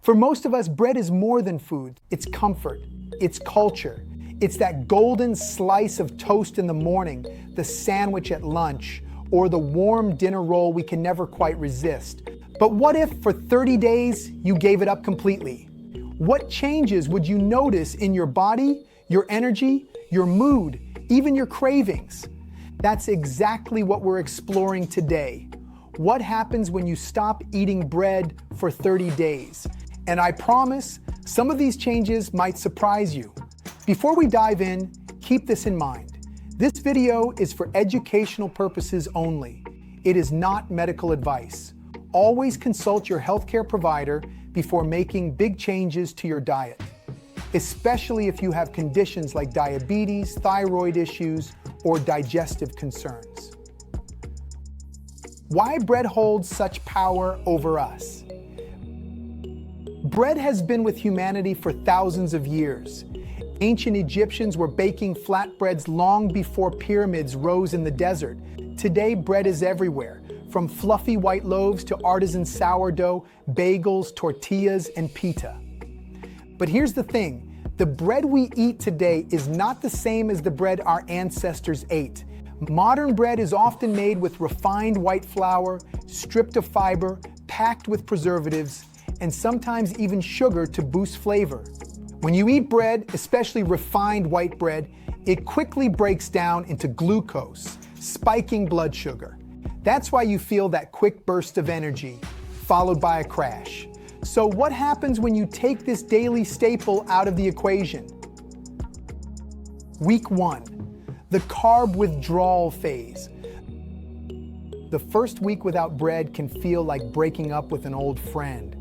For most of us, bread is more than food. It's comfort, it's culture. It's that golden slice of toast in the morning, the sandwich at lunch, or the warm dinner roll we can never quite resist. But what if for 30 days you gave it up completely? What changes would you notice in your body, your energy, your mood, even your cravings? That's exactly what we're exploring today. What happens when you stop eating bread for 30 days? And I promise, some of these changes might surprise you. Before we dive in, keep this in mind. This video is for educational purposes only. It is not medical advice. Always consult your healthcare provider before making big changes to your diet, especially if you have conditions like diabetes, thyroid issues, or digestive concerns. Why bread holds such power over us? Bread has been with humanity for thousands of years. Ancient Egyptians were baking flatbreads long before pyramids rose in the desert. Today, bread is everywhere, from fluffy white loaves to artisan sourdough, bagels, tortillas, and pita. But here's the thing, the bread we eat today is not the same as the bread our ancestors ate. Modern bread is often made with refined white flour, stripped of fiber, packed with preservatives, and sometimes even sugar to boost flavor. When you eat bread, especially refined white bread, it quickly breaks down into glucose, spiking blood sugar. That's why you feel that quick burst of energy, followed by a crash. So what happens when you take this daily staple out of the equation? Week 1, the carb withdrawal phase. The first week without bread can feel like breaking up with an old friend.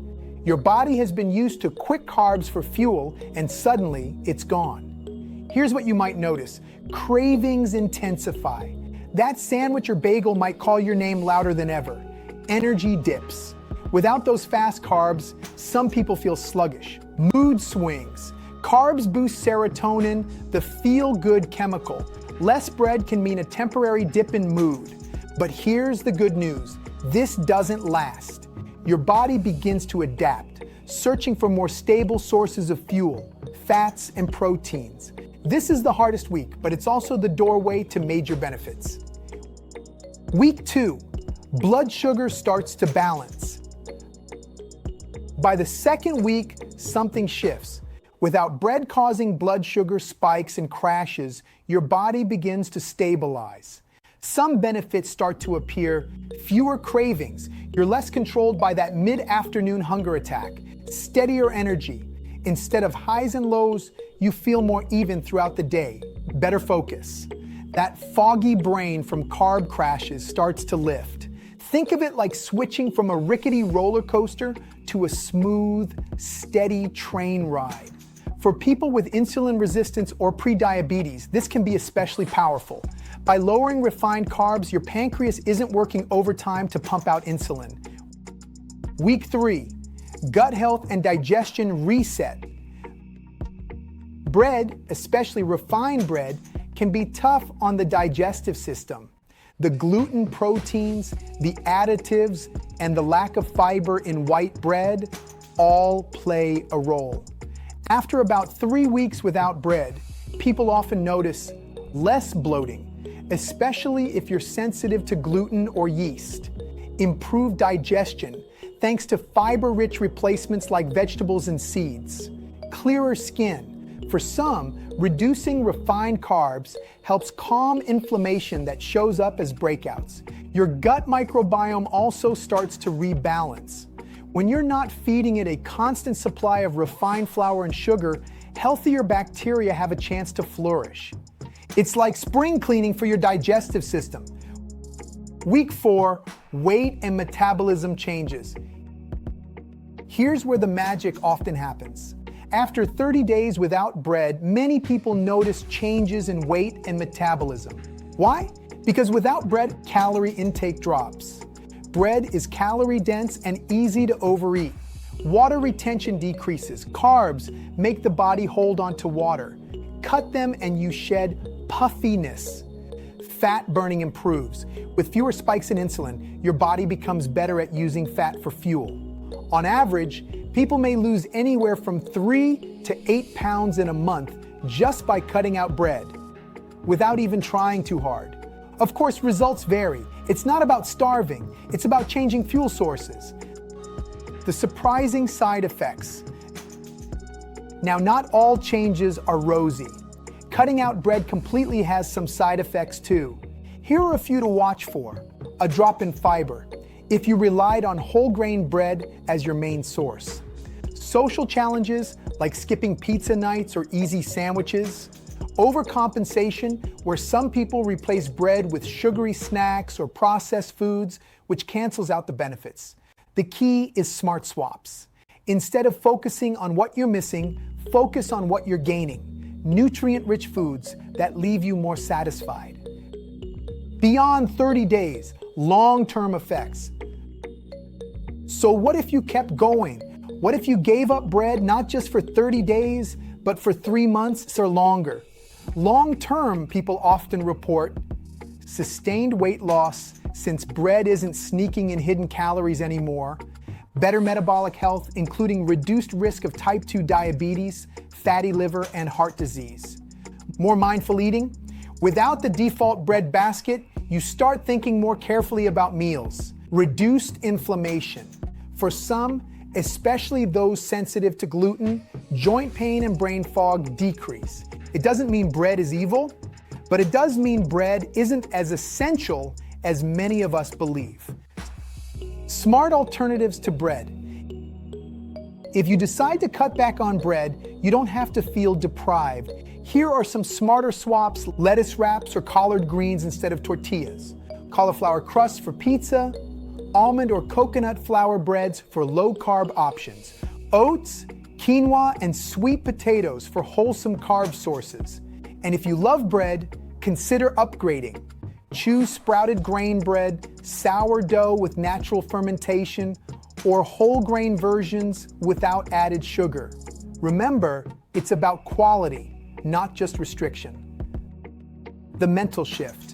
Your body has been used to quick carbs for fuel, and suddenly it's gone. Here's what you might notice. Cravings intensify. That sandwich or bagel might call your name louder than ever. Energy dips. Without those fast carbs, some people feel sluggish. Mood swings. Carbs boost serotonin, the feel-good chemical. Less bread can mean a temporary dip in mood. But here's the good news. This doesn't last. Your body begins to adapt, searching for more stable sources of fuel, fats, and proteins. This is the hardest week, but it's also the doorway to major benefits. Week 2, blood sugar starts to balance. By the second week, something shifts. Without bread causing blood sugar spikes and crashes, your body begins to stabilize. Some benefits start to appear, fewer cravings. You're less controlled by that mid-afternoon hunger attack, steadier energy. Instead of highs and lows, you feel more even throughout the day, better focus. That foggy brain from carb crashes starts to lift. Think of it like switching from a rickety roller coaster to a smooth, steady train ride. For people with insulin resistance or prediabetes, this can be especially powerful. By lowering refined carbs, your pancreas isn't working overtime to pump out insulin. Week 3, gut health and digestion reset. Bread, especially refined bread, can be tough on the digestive system. The gluten proteins, the additives, and the lack of fiber in white bread all play a role. After about 3 weeks without bread, people often notice less bloating, especially if you're sensitive to gluten or yeast. Improved digestion, thanks to fiber-rich replacements like vegetables and seeds. Clearer skin. For some, reducing refined carbs helps calm inflammation that shows up as breakouts. Your gut microbiome also starts to rebalance. When you're not feeding it a constant supply of refined flour and sugar, healthier bacteria have a chance to flourish. It's like spring cleaning for your digestive system. Week 4, weight and metabolism changes. Here's where the magic often happens. After 30 days without bread, many people notice changes in weight and metabolism. Why? Because without bread, calorie intake drops. Bread is calorie dense and easy to overeat. Water retention decreases. Carbs make the body hold on to water. Cut them and you shed puffiness. Fat burning improves. With fewer spikes in insulin, your body becomes better at using fat for fuel. On average, People may lose anywhere from 3 to 8 pounds in a month just by cutting out bread, without even trying too hard. Of course, results vary. It's not about starving, it's about changing fuel sources. The surprising side effects. Now, not all changes are rosy. Cutting out bread completely has some side effects too. Here are a few to watch for. A drop in fiber, if you relied on whole grain bread as your main source. Social challenges like skipping pizza nights or easy sandwiches. Overcompensation, where some people replace bread with sugary snacks or processed foods, which cancels out the benefits. The key is smart swaps. Instead of focusing on what you're missing, focus on what you're gaining. Nutrient-rich foods that leave you more satisfied. Beyond 30 days, long-term effects. So what if you kept going? What if you gave up bread not just for 30 days, but for 3 months or longer? Long-term, people often report sustained weight loss since bread isn't sneaking in hidden calories anymore, better metabolic health, including reduced risk of type 2 diabetes, fatty liver, and heart disease. More mindful eating. Without the default bread basket, you start thinking more carefully about meals. Reduced inflammation. For some, especially those sensitive to gluten, joint pain and brain fog decrease. It doesn't mean bread is evil, but it does mean bread isn't as essential as many of us believe. Smart alternatives to bread. If you decide to cut back on bread, you don't have to feel deprived. Here are some smarter swaps: lettuce wraps or collard greens instead of tortillas, cauliflower crusts for pizza, almond or coconut flour breads for low-carb options, oats, quinoa, and sweet potatoes for wholesome carb sources. And if you love bread, consider upgrading. Choose sprouted grain bread, sourdough with natural fermentation, or whole grain versions without added sugar. Remember, it's about quality, not just restriction. The mental shift.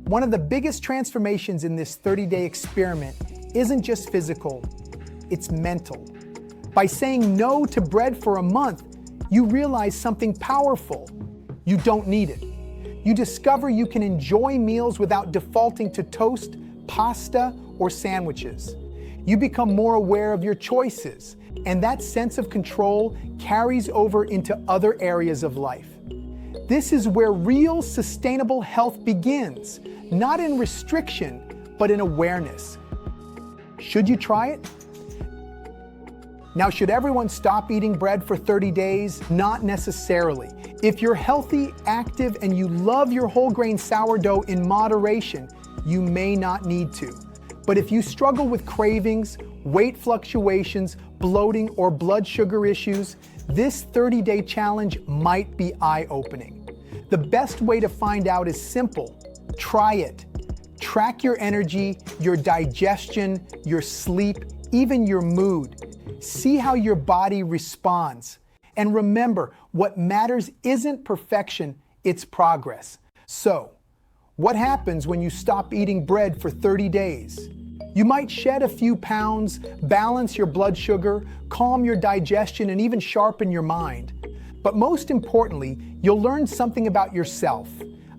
One of the biggest transformations in this 30-day experiment isn't just physical, it's mental. By saying no to bread for a month, you realize something powerful. You don't need it. You discover you can enjoy meals without defaulting to toast, pasta, or sandwiches. You become more aware of your choices, and that sense of control carries over into other areas of life. This is where real sustainable health begins, not in restriction, but in awareness. Should you try it? Now, should everyone stop eating bread for 30 days? Not necessarily. If you're healthy, active, and you love your whole grain sourdough in moderation, you may not need to. But if you struggle with cravings, weight fluctuations, bloating, or blood sugar issues, this 30-day challenge might be eye-opening. The best way to find out is simple. Try it. Track your energy, your digestion, your sleep, even your mood. See how your body responds. And remember, what matters isn't perfection, it's progress. So, what happens when you stop eating bread for 30 days? You might shed a few pounds, balance your blood sugar, calm your digestion, and even sharpen your mind. But most importantly, you'll learn something about yourself,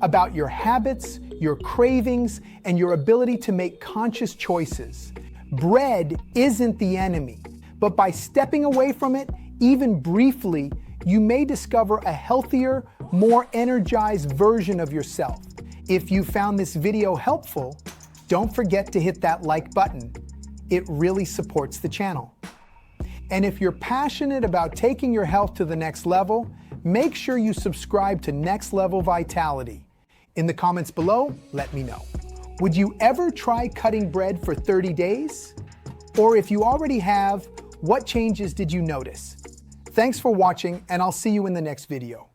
about your habits, your cravings, and your ability to make conscious choices. Bread isn't the enemy, but by stepping away from it, even briefly, you may discover a healthier, more energized version of yourself. If you found this video helpful, don't forget to hit that like button. It really supports the channel. And if you're passionate about taking your health to the next level, make sure you subscribe to Next Level Vitality. In the comments below, let me know. Would you ever try cutting bread for 30 days? Or if you already have, what changes did you notice? Thanks for watching, and I'll see you in the next video.